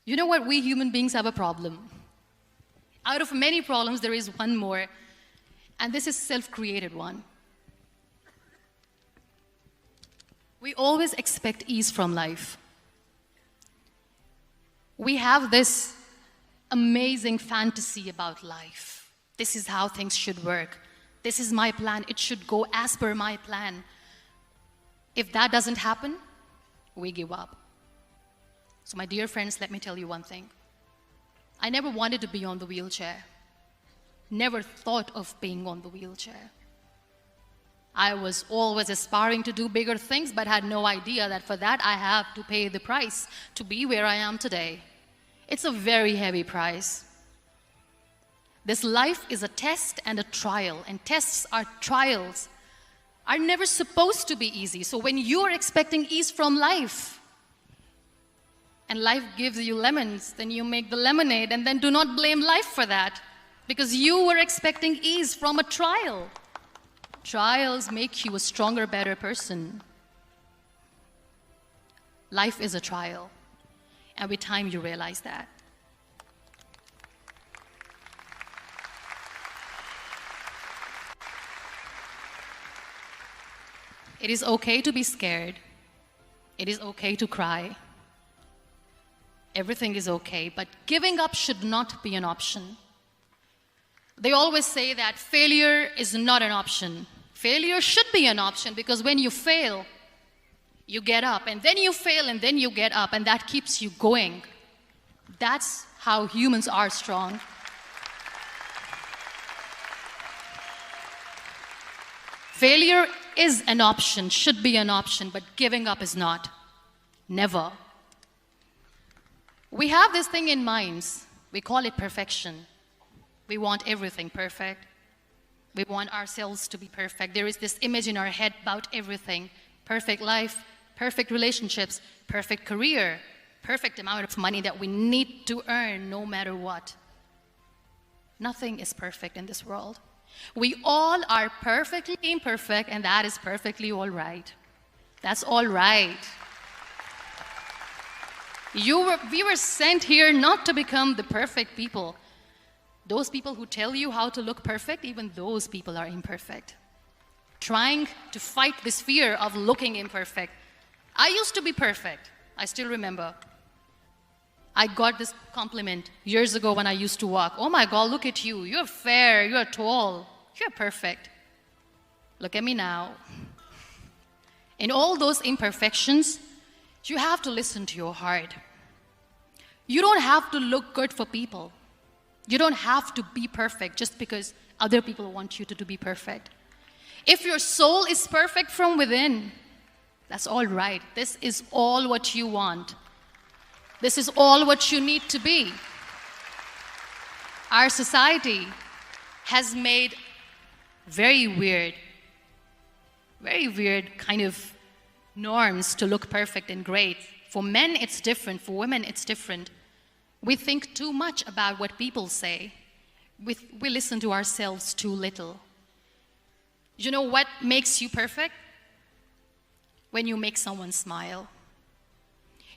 You know what? We human beings have a problem. Out of many problems, there is one more, and this is self-created one. We always expect ease from life. We have this amazing fantasy about life. This is how things should work. This is my plan. It should go as per my plan. If that doesn't happen, we give up. So my dear friends, let me tell you one thing. I never wanted to be on the wheelchair. Never thought of being on the wheelchair. I was always aspiring to do bigger things, but had no idea that for that I have to pay the price to be where I am today. It's a very heavy price. This life is a test and a trial, and tests or trials are never supposed to be easy. So when you're expecting ease from life, and life gives you lemons, then you make the lemonade, and then do not blame life for that, because you were expecting ease from a trial. Trials make you a stronger, better person. Life is a trial, and with time you realize that. It is okay to be scared. It is okay to cry. Everything is okay, but giving up should not be an option. They always say that failure is not an option. Failure should be an option, because when you fail, you get up, and then you fail, and then you get up, and that keeps you going. That's how humans are strong. Failure is an option, should be an option, but giving up is not. Never. We have this thing in minds. We call it perfection. We want everything perfect. We want ourselves to be perfect. There is this image in our head about everything. Perfect life, perfect relationships, perfect career, perfect amount of money that we need to earn no matter what. Nothing is perfect in this world. We all are perfectly imperfect, and that is perfectly all right. That's all right. We were sent here not to become the perfect people. Those people who tell you how to look perfect, even those people are imperfect. Trying to fight this fear of looking imperfect. I used to be perfect. I still remember. I got this compliment years ago when I used to walk. Oh my God, look at you. You're fair, you're tall, you're perfect. Look at me now. In all those imperfections, you have to listen to your heart. You don't have to look good for people. You don't have to be perfect just because other people want you to be perfect. If your soul is perfect from within, that's all right. This is all what you want. This is all what you need to be. Our society has made very weird kind of norms to look perfect and great. For men, it's different. For women, it's different. We think too much about what people say. We listen to ourselves too little. You know what makes you perfect? When you make someone smile.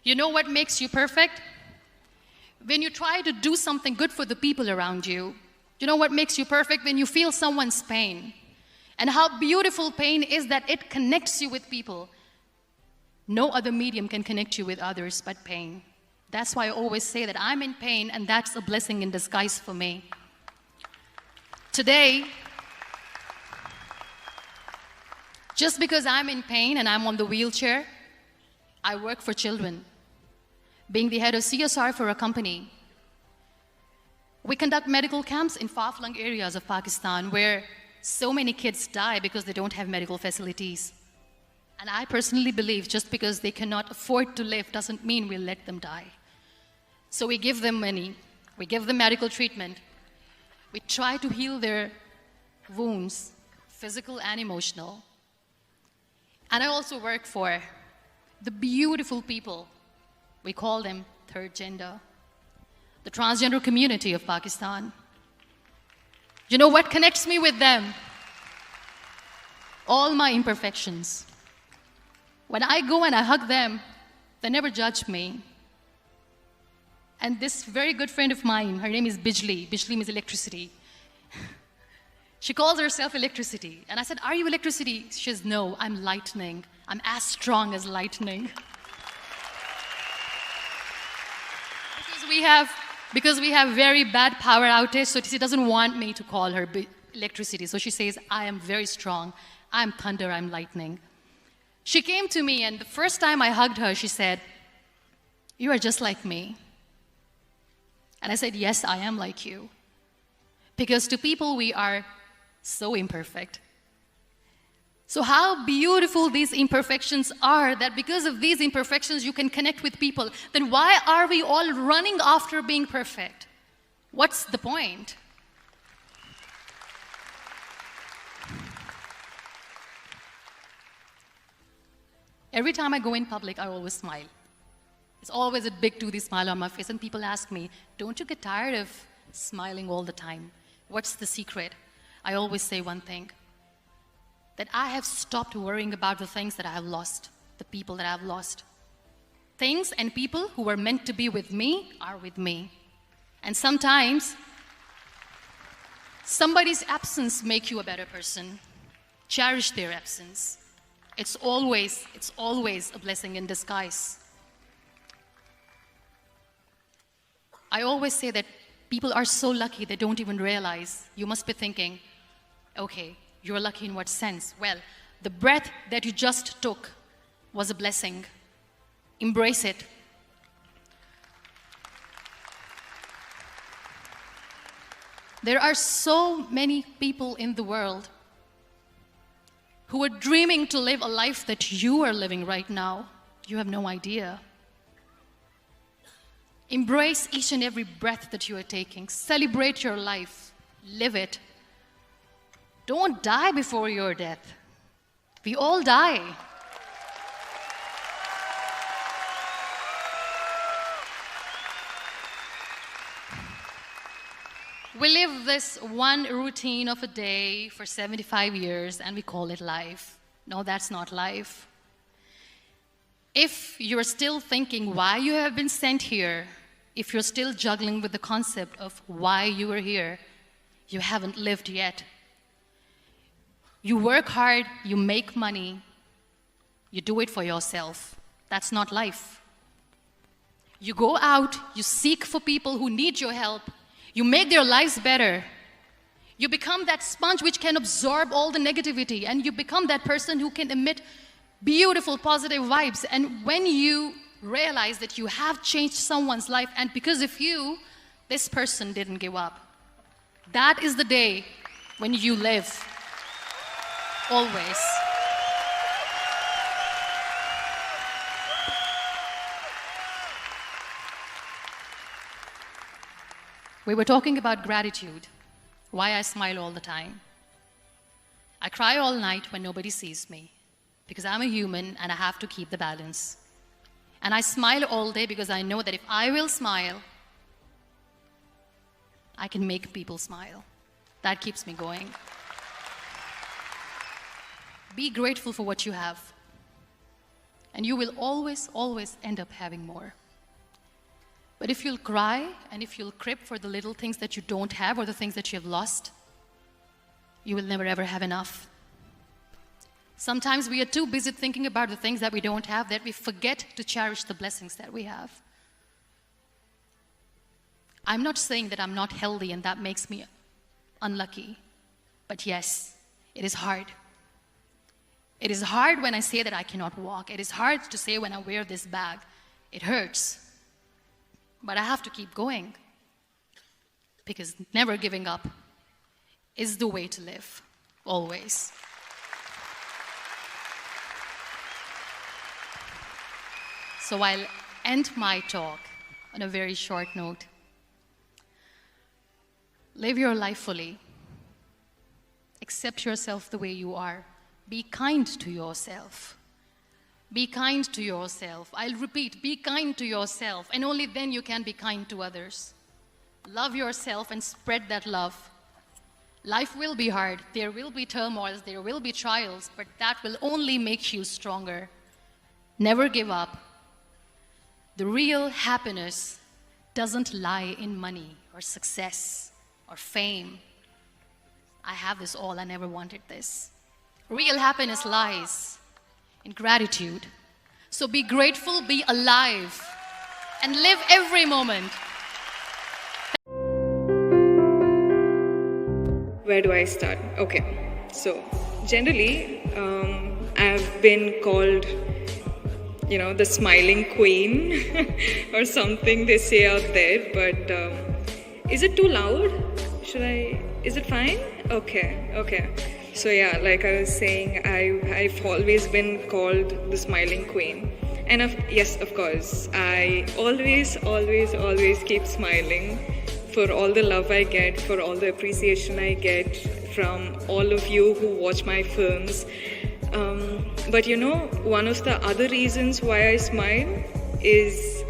You know what makes you perfect? When you try to do something good for the people around you. You know what makes you perfect? When you feel someone's pain. And how beautiful pain is that it connects you with people. No other medium can connect you with others but pain. That's why I always say that I'm in pain, and that's a blessing in disguise for me. Today, just because I'm in pain and I'm on the wheelchair, I work for children. Being the head of CSR for a company, we conduct medical camps in far-flung areas of Pakistan where so many kids die because they don't have medical facilities. And I personally believe just because they cannot afford to live doesn't mean we'll let them die. So we give them money, we give them medical treatment, we try to heal their wounds, physical and emotional. And I also work for the beautiful people, we call them third gender, the transgender community of Pakistan. You know what connects me with them? All my imperfections. When I go and I hug them, they never judge me. And this very good friend of mine, her name is Bijli. Bijli means electricity. She calls herself electricity. And I said, are you electricity? She says, no, I'm lightning. I'm as strong as lightning. Because we have very bad power outage, so she doesn't want me to call her electricity. So she says, I am very strong. I'm thunder, I'm lightning. She came to me, and the first time I hugged her, she said, you are just like me. And I said, yes, I am like you. Because to people, we are so imperfect. So how beautiful these imperfections are, that because of these imperfections you can connect with people. Then why are we all running after being perfect? What's the point? Every time I go in public, I always smile. It's always a big toothy smile on my face, and people ask me, don't you get tired of smiling all the time? What's the secret? I always say one thing, that I have stopped worrying about the things that I have lost, the people that I have lost. Things and people who were meant to be with me are with me. And sometimes, somebody's absence makes you a better person. Cherish their absence. It's always a blessing in disguise. I always say that people are so lucky they don't even realize. You must be thinking, okay, you're lucky in what sense? Well, the breath that you just took was a blessing. Embrace it. There are so many people in the world who are dreaming to live a life that you are living right now. You have no idea. Embrace each and every breath that you are taking. Celebrate your life. Live it. Don't die before your death. We all die. We live this one routine of a day for 75 years and we call it life. No, that's not life. If you're still thinking why you have been sent here, if you're still juggling with the concept of why you are here, you haven't lived yet. You work hard, you make money, you do it for yourself. That's not life. You go out, you seek for people who need your help, you make their lives better. You become that sponge which can absorb all the negativity, and you become that person who can emit beautiful, positive vibes. And when you realize that you have changed someone's life, and because of you, this person didn't give up, that is the day when you live. Always. We were talking about gratitude, why I smile all the time. I cry all night when nobody sees me, because I'm a human and I have to keep the balance. And I smile all day because I know that if I will smile, I can make people smile. That keeps me going. Be grateful for what you have, and you will always, always end up having more. But if you'll cry and if you'll crib for the little things that you don't have or the things that you have lost, you will never ever have enough. Sometimes we are too busy thinking about the things that we don't have that we forget to cherish the blessings that we have. I'm not saying that I'm not healthy and that makes me unlucky, but yes, it is hard. It is hard when I say that I cannot walk. It is hard to say when I wear this bag. It hurts. But I have to keep going, because never giving up is the way to live, always. So I'll end my talk on a very short note. Live your life fully. Accept yourself the way you are. Be kind to yourself. Be kind to yourself. I'll repeat, be kind to yourself, and only then you can be kind to others. Love yourself and spread that love. Life will be hard. There will be turmoils, there will be trials, but that will only make you stronger. Never give up. The real happiness doesn't lie in money or success or fame. I have this all, I never wanted this. Real happiness lies in gratitude. So be grateful, be alive, and live every moment. Where do I start? Okay, so generally, I've been called, the smiling queen or something they say out there, but is it too loud? Is it fine? Okay. So yeah, like I was saying, I've always been called the smiling queen. And yes, of course, I always keep smiling for all the love I get, for all the appreciation I get from all of you who watch my films. But one of the other reasons why I smile is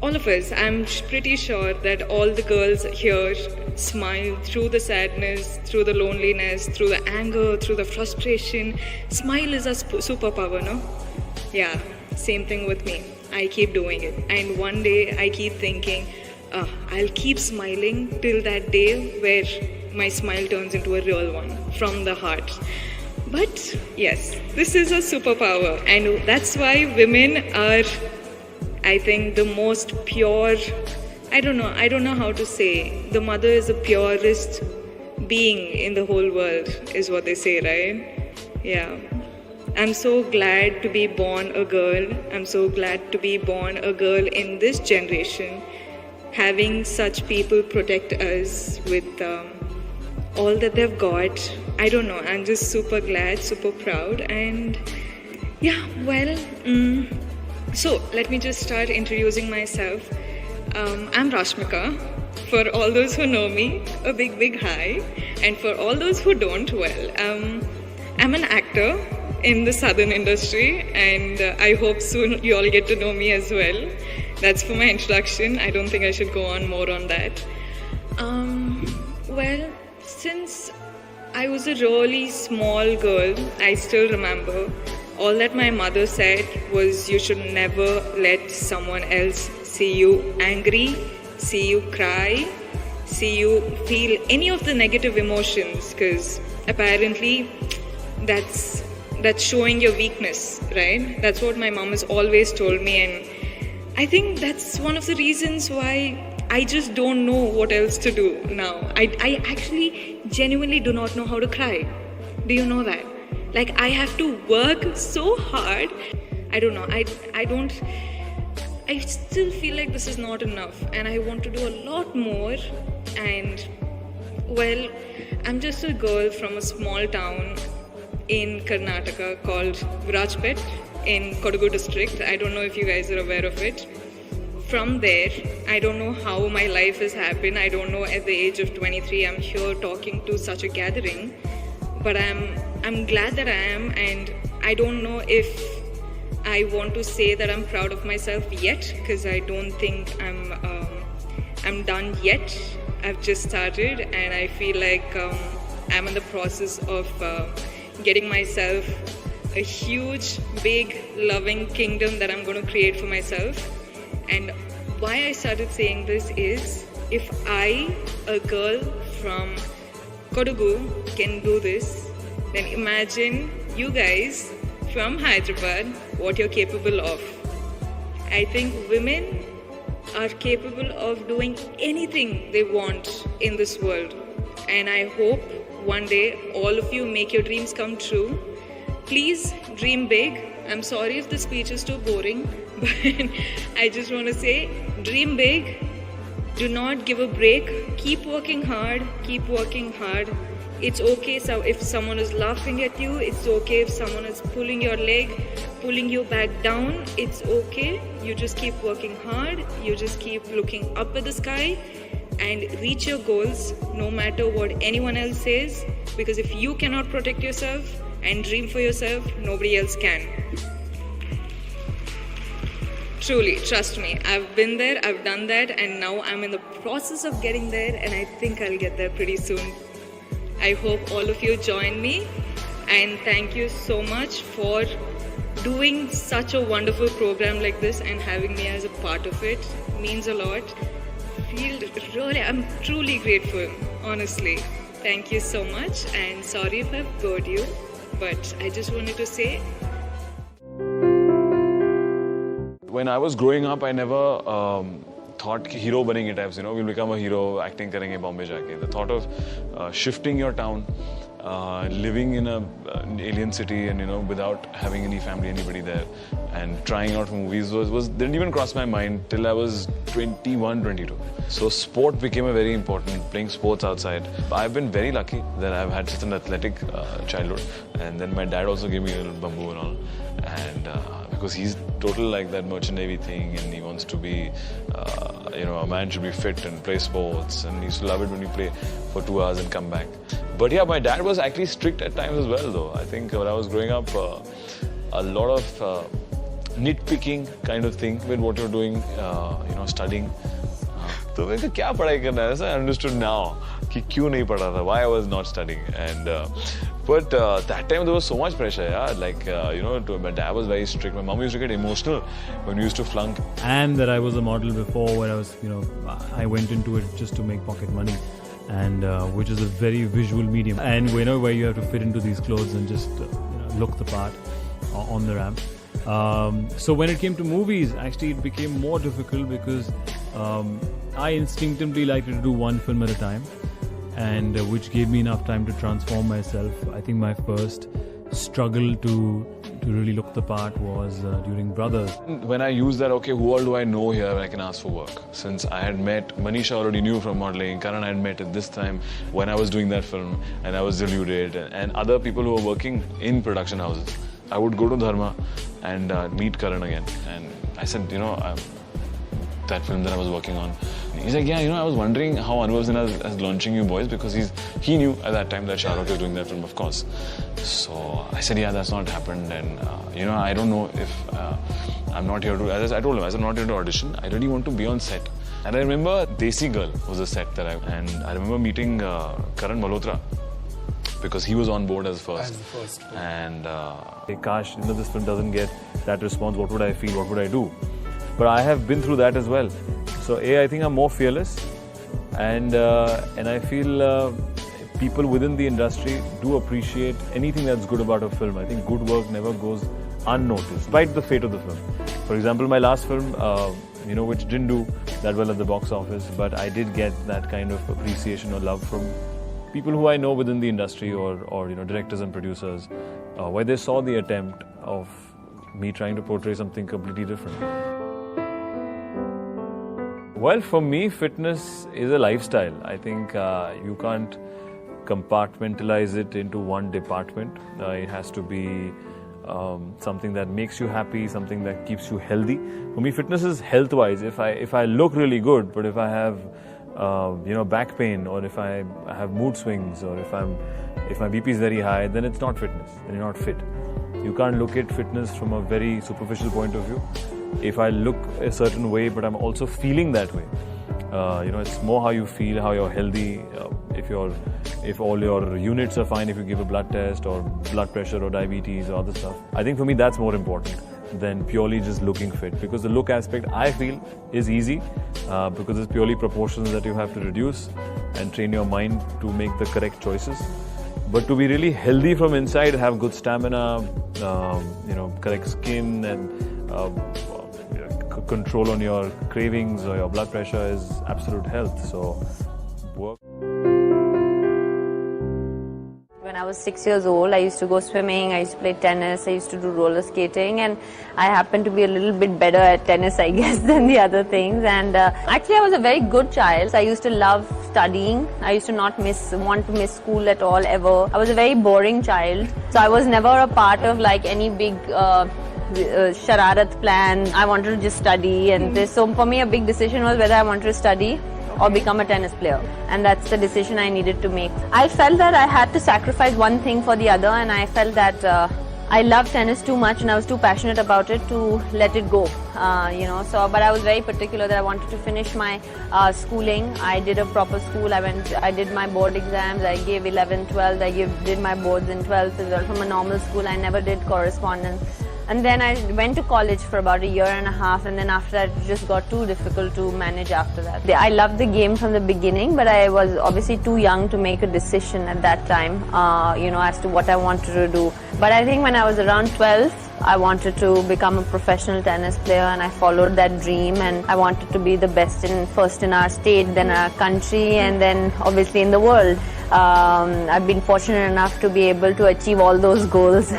all of us. I'm pretty sure that all the girls here smile through the sadness, through the loneliness, through the anger, through the frustration. Smile is a superpower, no? Yeah, same thing with me. I keep doing it. And one day I keep thinking, I'll keep smiling till that day where my smile turns into a real one from the heart. But yes, this is a superpower, and that's why women are, I think, the most pure. I don't know how to say. The mother is the purest being in the whole world, is what they say, right? Yeah. I'm so glad to be born a girl. I'm so glad to be born a girl in this generation, having such people protect us with all that they've got. I don't know, I'm just super glad, super proud, and yeah, well, so let me just start introducing myself. I'm Rashmika. For all those who know me, a big hi, and for all those who don't, well, I'm an actor in the southern industry, and I hope soon you all get to know me as well. That's for my introduction. I don't think I should go on more on that. Well, since I was a really small girl, I still remember all that my mother said was, you should never let someone else see you angry, see you cry, see you feel any of the negative emotions, because apparently that's showing your weakness, right? That's what my mom has always told me, and I think that's one of the reasons why I just don't know what else to do now. I actually genuinely do not know how to cry. Do you know that? Like, I have to work so hard. I don't know. I still feel like this is not enough, and I want to do a lot more. And well, I'm just a girl from a small town in Karnataka called Virajpet in Kodagu district. I don't know if you guys are aware of it. From there, I don't know how my life has happened. I don't know, at the age of 23, I'm here talking to such a gathering. But I'm glad that I am, and I don't know if I want to say that I'm proud of myself yet, because I don't think I'm done yet. I've just started, and I feel like I'm in the process of getting myself a huge, big, loving kingdom that I'm going to create for myself. And why I started saying this is, if I, a girl from Kodagu, can do this, then imagine you guys from Hyderabad what you're capable of. I think women are capable of doing anything they want in this world. And I hope one day all of you make your dreams come true. Please dream big. I'm sorry if the speech is too boring, but I just want to say, dream big. Do not give a break. Keep working hard. Keep working hard. It's okay if someone is laughing at you. It's okay if someone is pulling your leg, pulling you back down. It's okay. You just keep working hard. You just keep looking up at the sky and reach your goals no matter what anyone else says. Because if you cannot protect yourself and dream for yourself, nobody else can. Truly, trust me, I've been there, I've done that, and now I'm in the process of getting there, and I think I'll get there pretty soon. I hope all of you join me, and thank you so much for doing such a wonderful program like this and having me as a part of it. It means a lot. I'm truly grateful, honestly. Thank you so much, and sorry if I've bored you, but I just wanted to say. When I was growing up, I never thought hero banenge types, we'll become a hero, acting karenge Bombay jaake. The thought of shifting your town, living in an alien city and without having any family, anybody there, and trying out movies didn't even cross my mind till I was 21, 22. So sport became a very important, playing sports outside. I've been very lucky that I've had such an athletic childhood, and then my dad also gave me a little bamboo and all, and because he's total like that merchant navy thing, and he wants to be a man should be fit and play sports, and he used to love it when you play for 2 hours and come back. But yeah, my dad was actually strict at times as well, though. I think when I was growing up, a lot of nitpicking kind of thing with what you're doing, studying. So I क्या पढ़ाई करना है? I understood now कि क्यों नहीं पढ़ा था, why I was not studying. And but that time there was so much pressure, yeah. Like my dad was very strict. My mom used to get emotional when we used to flunk. And that I was a model before, where I was, I went into it just to make pocket money, and which is a very visual medium. And where you have to fit into these clothes and just look the part on the ramp. So when it came to movies, actually it became more difficult because I instinctively liked to do one film at a time, and which gave me enough time to transform myself. I think my first struggle to really look the part was during Brothers. When I used that, okay, who all do I know here I can ask for work? Since I had met, Manisha already knew from modeling, Karan I had met at this time when I was doing that film, and I was deluded, and other people who were working in production houses. I would go to Dharma and meet Karan again, and I said, that film that I was working on. He's like, yeah, I was wondering how Anubhav Sinha is launching you boys, because he knew at that time that Shah Rukh was doing that film, of course. So I said, yeah, that's not happened, and I don't know if I'm not here to. As I told him, I'm not here to audition. I really want to be on set. And I remember Desi Girl was a set that and I remember meeting Karan Malhotra, because he was on board as first. And gosh, this film doesn't get that response. What would I feel? What would I do? But I have been through that as well. So I think I'm more fearless, and I feel people within the industry do appreciate anything that's good about a film. I think good work never goes unnoticed, despite the fate of the film. For example, my last film, which didn't do that well at the box office, but I did get that kind of appreciation or love from people who I know within the industry, or directors and producers, where they saw the attempt of me trying to portray something completely different. Well, for me, fitness is a lifestyle. I think you can't compartmentalize it into one department. It has to be something that makes you happy, something that keeps you healthy. For me, fitness is health-wise. If I look really good, but if I have back pain, or if I have mood swings, or if my BP is very high, then it's not fitness. Then you're not fit. You can't look at fitness from a very superficial point of view. If I look a certain way, but I'm also feeling that way, it's more how you feel, how you're healthy. If all your units are fine, if you give a blood test, or blood pressure, or diabetes, or other stuff. I think for me that's more important than purely just looking fit, because the look aspect I feel is easy, because it's purely proportions that you have to reduce and train your mind to make the correct choices. But to be really healthy from inside, have good stamina, correct skin, and control on your cravings or your blood pressure is absolute health. So work. When I was 6 years old, I used to go swimming, I used to play tennis, I used to do roller skating, and I happened to be a little bit better at tennis, I guess, than the other things. And actually, I was a very good child. I used to love studying. I used to not want to miss school at all, ever. I was a very boring child. So I was never a part of like any big shararat plan. I wanted to just study, and so for me a big decision was whether I wanted to study or become a tennis player, and that's the decision I needed to make. I felt that I had to sacrifice one thing for the other, and I felt that I loved tennis too much and I was too passionate about it to let it go, but I was very particular that I wanted to finish my schooling. I did a proper school. I did my board exams. I gave 11th, 12th. I did my boards in 12th as well from a normal school. I never did correspondence. And then I went to college for about a year and a half, and then after that it just got too difficult to manage after that. I loved the game from the beginning, but I was obviously too young to make a decision at that time, as to what I wanted to do. But I think when I was around 12, I wanted to become a professional tennis player, and I followed that dream, and I wanted to be the best first in our state, then our country, and then obviously in the world. I've been fortunate enough to be able to achieve all those goals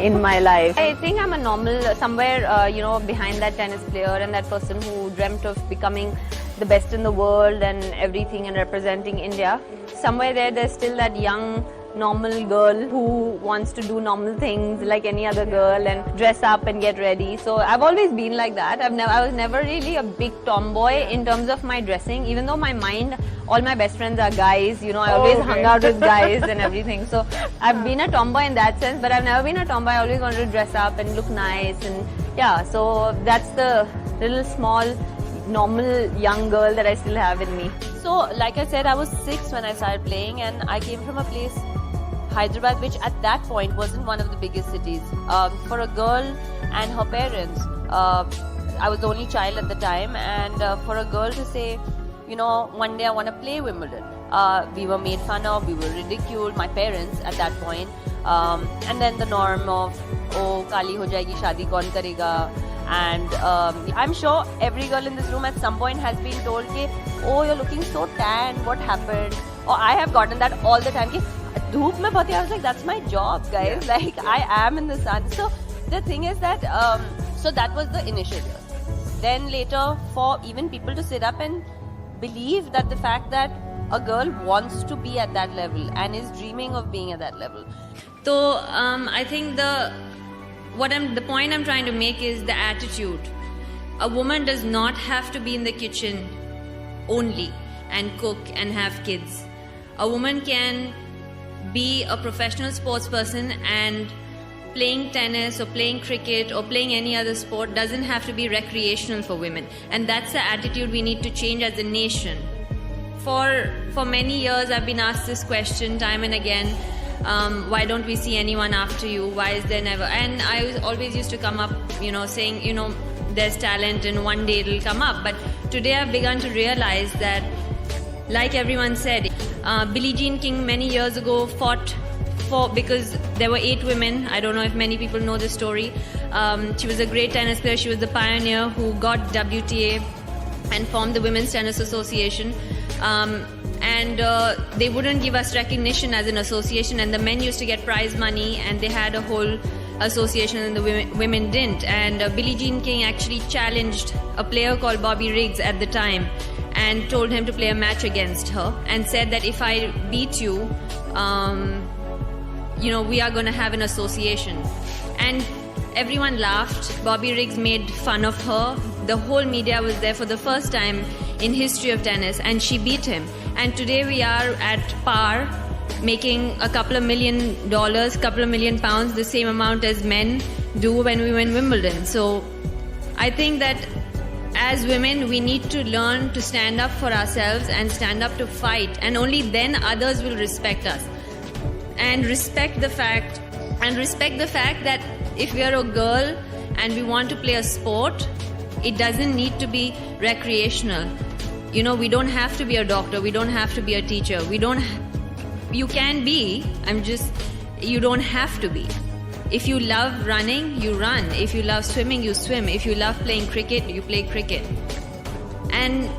in my life. I think I'm a normal, somewhere, behind that tennis player and that person who dreamt of becoming the best in the world and everything and representing India. Somewhere there's still that young, normal girl who wants to do normal things like any other girl and dress up and get ready. So I've always been like that. I was never really a big tomboy in terms of my dressing, even though my mind, all my best friends are guys, I always hung out with guys and everything. So I've been a tomboy in that sense, but I've never been a tomboy. I always wanted to dress up and look nice, and yeah, so that's the little small normal young girl that I still have in me. So like I said, I was 6 when I started playing, and I came from a place, Hyderabad, which at that point wasn't one of the biggest cities. For a girl and her parents, I was the only child at the time, and for a girl to say, one day I want to play Wimbledon. We were made fun of, we were ridiculed, my parents at that point. And then the norm of, oh, Kali ho jayegi, shadi kaun karega. And I'm sure every girl in this room at some point has been told, oh, you're looking so tan, what happened? Or I have gotten that all the time. Dhoop mein bahti, I was like, that's my job, guys. Yeah. Like, I am in the sun. So the thing is that, so that was the initial years. Then later, for even people to sit up and believe that the fact that a girl wants to be at that level and is dreaming of being at that level. So I think the point I'm trying to make is the attitude. A woman does not have to be in the kitchen only and cook and have kids. A woman can be a professional sports person, and playing tennis or playing cricket or playing any other sport doesn't have to be recreational for women. And that's the attitude we need to change as a nation. For many years I've been asked this question time and again, why don't we see anyone after you? Why is there never? And I always used to come up, saying, there's talent and one day it'll come up. But today I've begun to realize that, like everyone said, Billie Jean King many years ago fought because there were 8 women. I don't know if many people know this story. She was a great tennis player. She was the pioneer who got WTA and formed the Women's Tennis Association. And they wouldn't give us recognition as an association, and the men used to get prize money, and they had a whole association and the women didn't. And Billie Jean King actually challenged a player called Bobby Riggs at the time and told him to play a match against her, and said that if I beat you, we are going to have an association. And everyone laughed. Bobby Riggs made fun of her. The whole media was there for the first time in history of tennis, and she beat him. And today we are at par, making a couple of $1 million, couple of £1 million, the same amount as men do when we win Wimbledon. So I think that as women, we need to learn to stand up for ourselves and stand up to fight, and only then others will respect us. And respect the fact that if we are a girl and we want to play a sport, it doesn't need to be recreational. We don't have to be a doctor, we don't have to be a teacher, you can be, you don't have to be. If you love running, you run. If you love swimming, you swim. If you love playing cricket, you play cricket. And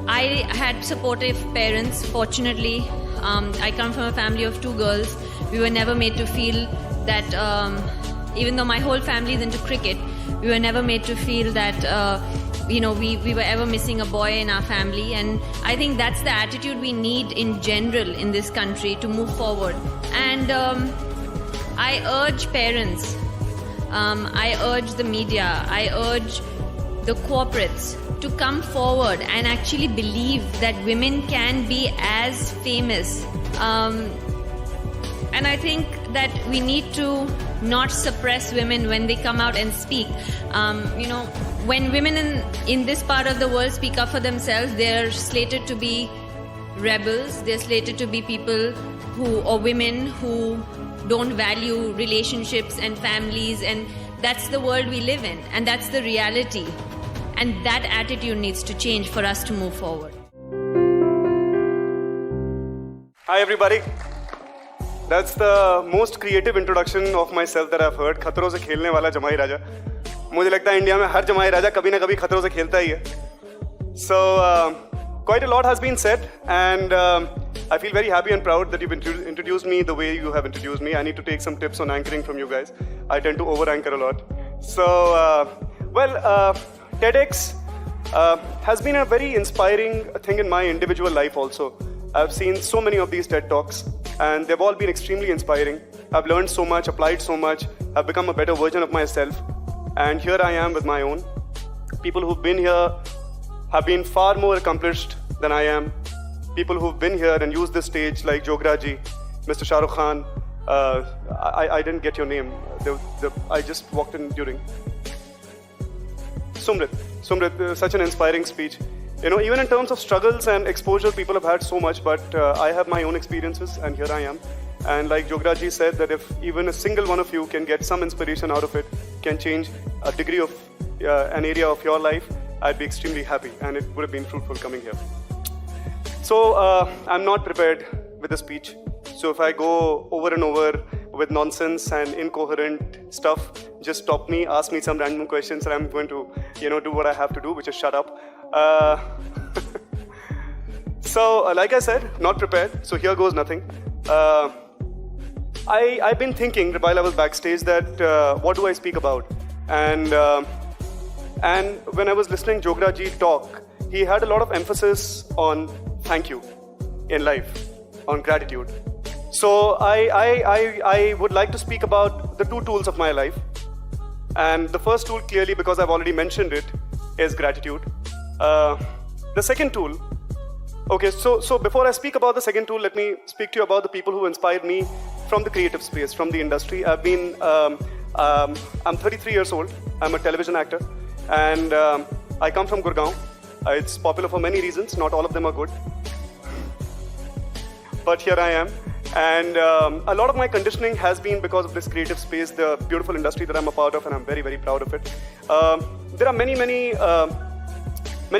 I had supportive parents, fortunately. I come from a family of 2 girls. We were never made to feel that, even though my whole family is into cricket, we were never made to feel that, we were ever missing a boy in our family. And I think that's the attitude we need in general in this country to move forward. And I urge parents, I urge the media, I urge the corporates to come forward and actually believe that women can be as famous. And I think that we need to not suppress women when they come out and speak. When women in this part of the world speak up for themselves, they're slated to be rebels. They're slated to be people or women who don't value relationships and families, and that's the world we live in, and that's the reality. And that attitude needs to change for us to move forward. Hi everybody. That's the most creative introduction of myself that I've heard. खतरों से खेलने वाला जमाई राजा. मुझे लगता है India में हर जमाई राजा कभी ना कभी खतरों से खेलता ही है. So quite a lot has been said, and I feel very happy and proud that you've introduced me the way you have introduced me. I need to take some tips on anchoring from you guys. I tend to over-anchor a lot. So, TEDx has been a very inspiring thing in my individual life also. I've seen so many of these TED Talks, and they've all been extremely inspiring. I've learned so much, applied so much, I've become a better version of myself. And here I am with my own. People who've been here have been far more accomplished than I am. People who've been here and used this stage like Jogra ji, Mr. Shah Rukh Khan. I didn't get your name. I just walked in during. Sumrit, such an inspiring speech. You know, even in terms of struggles and exposure, people have had so much, but I have my own experiences, and here I am. And like Jogra ji said, that if even a single one of you can get some inspiration out of it, can change a degree of an area of your life, I'd be extremely happy, and it would have been fruitful coming here. So I'm not prepared with a speech. So if I go over and over with nonsense and incoherent stuff, just stop me, ask me some random questions, and I'm going to, do what I have to do, which is shut up. So, like I said, not prepared. So here goes nothing. I've been thinking while I was backstage that what do I speak about? And when I was listening Jogra ji talk, he had a lot of emphasis on thank you in life, on gratitude. So I would like to speak about the two tools of my life. And the first tool, clearly, because I've already mentioned it, is gratitude. The second tool, okay, so before I speak about the second tool, let me speak to you about the people who inspired me from the creative space, from the industry. I'm 33 years old. I'm a television actor, and I come from Gurgaon. It's popular for many reasons. Not all of them are good. But here I am. And a lot of my conditioning has been because of this creative space, the beautiful industry that I'm a part of, and I'm very, very proud of it. There are many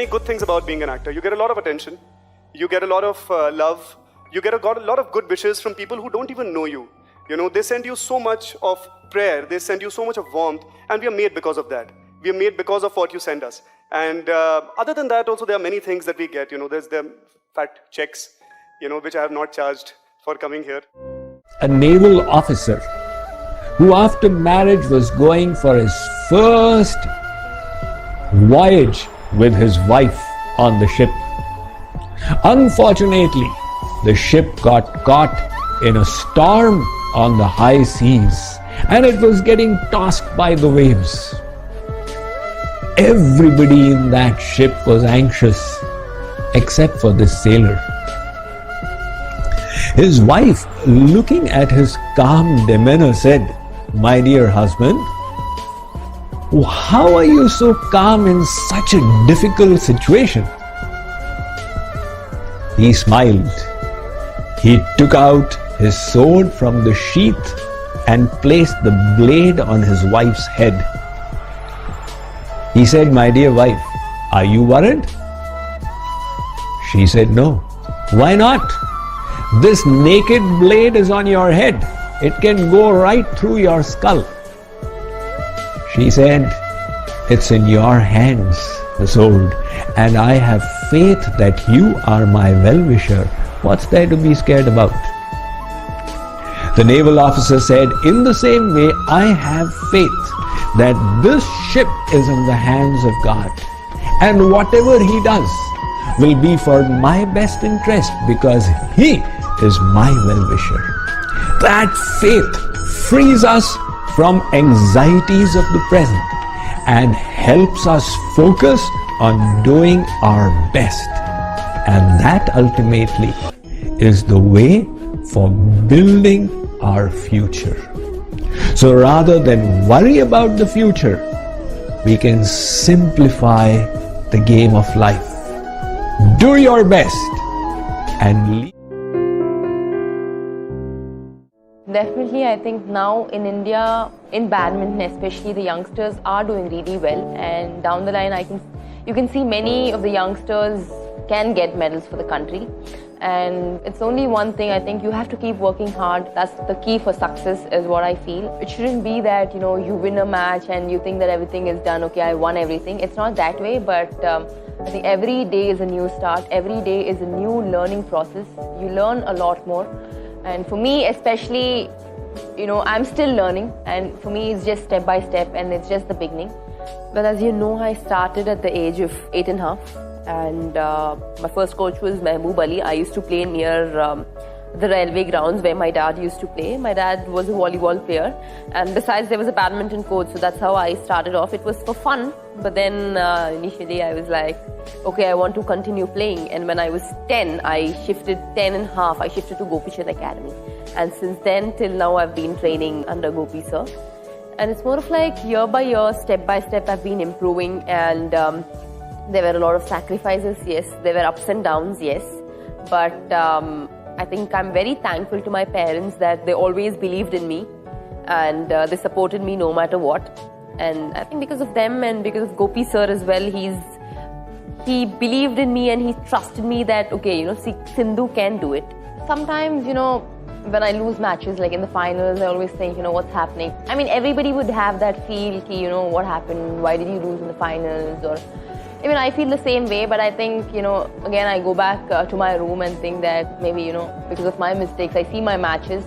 good things about being an actor. You get a lot of attention. You get a lot of love. You get a lot of good wishes from people who don't even know you. You know, they send you so much of prayer. They send you so much of warmth. And we are made because of that. We are made because of what you send us. And other than that, also, there are many things that we get. You know, there's the fat checks, which I have not charged for coming here. A naval officer who after marriage was going for his first voyage with his wife on the ship. Unfortunately, the ship got caught in a storm on the high seas, and it was getting tossed by the waves. Everybody in that ship was anxious except for this sailor. His wife, looking at his calm demeanor, said, "My dear husband, how are you so calm in such a difficult situation?" He smiled. He took out his sword from the sheath and placed the blade on his wife's head. He said, "My dear wife, are you worried?" She said, "No." "Why not? This naked blade is on your head. It can go right through your skull." She said, "It's in your hands, the sword, and I have faith that you are my well-wisher. What's there to be scared about?" The naval officer said, "In the same way, I have faith that this ship is in the hands of God, and whatever He does will be for my best interest because He is my well-wisher." That faith frees us from anxieties of the present and helps us focus on doing our best. And that ultimately is the way for building our future. So rather than worry about the future, we can simplify the game of life. Do your best and leave. Definitely, I think now in India, in badminton especially, the youngsters are doing really well. And down the line, you can see many of the youngsters can get medals for the country. And it's only one thing, I think you have to keep working hard. That's the key for success, is what I feel. It shouldn't be that, you win a match and you think that everything is done, okay, I won everything. It's not that way, but I think every day is a new start. Every day is a new learning process. You learn a lot more. And for me, especially, I'm still learning. And for me, it's just step by step and it's just the beginning. But as you know, I started at the age of 8.5. And my first coach was Mehboob Ali. I used to play near the railway grounds where my dad used to play. My dad was a volleyball player, and besides there was a badminton coach, so that's how I started off. It was for fun, but then initially I was like, okay, I want to continue playing. And when I was 10, I shifted 10.5, I shifted to Gopi Chand Academy. And since then till now I've been training under Gopi sir. And it's more of like year by year, step by step I've been improving, and there were a lot of sacrifices, yes. There were ups and downs, yes. But I think I'm very thankful to my parents that they always believed in me and they supported me no matter what. And I think because of them and because of Gopi sir as well, he believed in me and he trusted me that, okay, Sindhu can do it. Sometimes, when I lose matches, like in the finals, I always think, what's happening? I mean, everybody would have that feel, what happened? Why did you lose in the finals? Or even I feel the same way, but I think, again, I go back to my room and think that maybe, because of my mistakes, I see my matches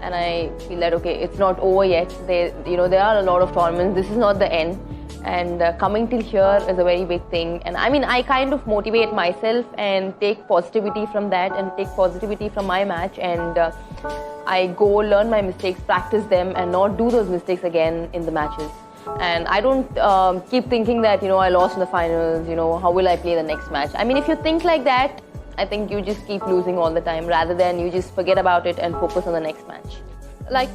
and I feel that, okay, it's not over yet. There are a lot of tournaments. This is not the end. And coming till here is a very big thing. And I mean, I kind of motivate myself and take positivity from that and take positivity from my match. And I go learn my mistakes, practice them and not do those mistakes again in the matches. And I don't keep thinking that, I lost in the finals, how will I play the next match? I mean, if you think like that, I think you just keep losing all the time rather than you just forget about it and focus on the next match. Like,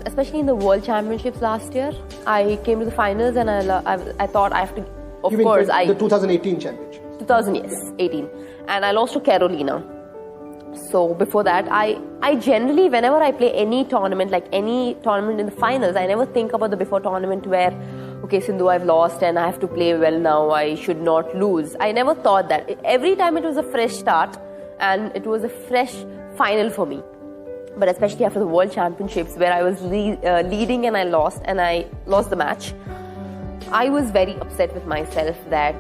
especially in the World Championships last year, I came to the finals and I thought I have to, you mean the 2018 championship? 2018. And I lost to Carolina. So before that, I generally, whenever I play any tournament, like any tournament in the finals, I never think about the before tournament where, okay, Sindhu, I've lost and I have to play well now, I should not lose. I never thought that. Every time it was a fresh start and it was a fresh final for me. But especially after the World Championships where I was leading and I lost the match, I was very upset with myself that,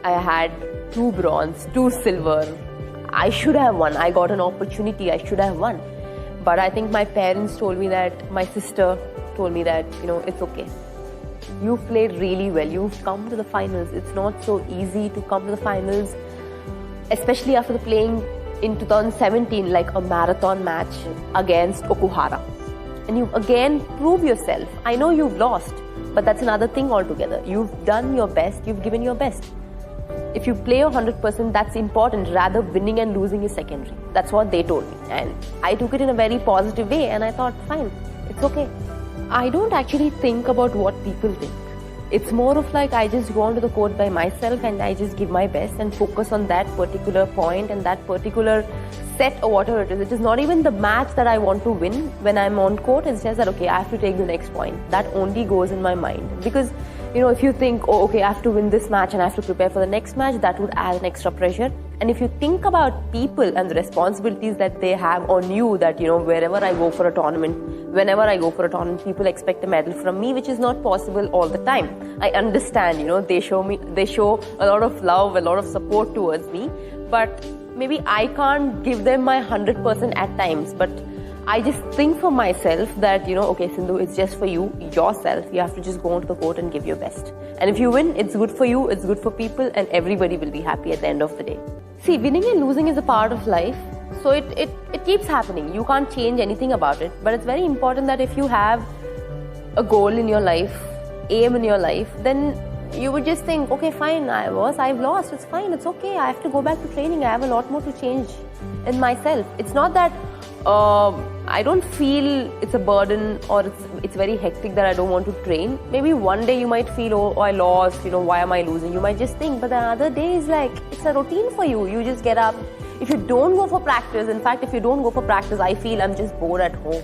I had 2 bronze, 2 silver. I should have won. I got an opportunity. I should have won. But I think my parents told me that, my sister told me that, it's okay. You've played really well. You've come to the finals. It's not so easy to come to the finals, especially after playing in 2017 like a marathon match against Okuhara. And you again prove yourself. I know you've lost, but that's another thing altogether. You've done your best. You've given your best. If you play 100%, that's important. Rather, winning and losing is secondary. That's what they told me. And I took it in a very positive way and I thought, fine, it's okay. I don't actually think about what people think. It's more of like I just go onto the court by myself and I just give my best and focus on that particular point and that particular set or whatever it is. It is not even the match that I want to win when I'm on court. It's just that, okay, I have to take the next point. That only goes in my mind. Because, if you think, oh, okay, I have to win this match and I have to prepare for the next match, that would add an extra pressure. And if you think about people and the responsibilities that they have on you, that, wherever I go for a tournament, whenever I go for a tournament, people expect a medal from me, which is not possible all the time. I understand, they show a lot of love, a lot of support towards me, but maybe I can't give them my 100% at times, but I just think for myself that, okay, Sindhu, it's just for you, yourself. You have to just go onto the court and give your best. And if you win, it's good for you, it's good for people, and everybody will be happy at the end of the day. See, winning and losing is a part of life. So it keeps happening. You can't change anything about it. But it's very important that if you have a goal in your life, aim in your life, then you would just think, okay, fine, I've lost, it's fine, it's okay. I have to go back to training. I have a lot more to change in myself. It's not that I don't feel it's a burden or it's very hectic that I don't want to train. Maybe one day you might feel, oh, I lost, why am I losing? You might just think, but the other day is like, it's a routine for you. You just get up, If you don't go for practice, in fact, if you don't go for practice, I feel I'm just bored at home.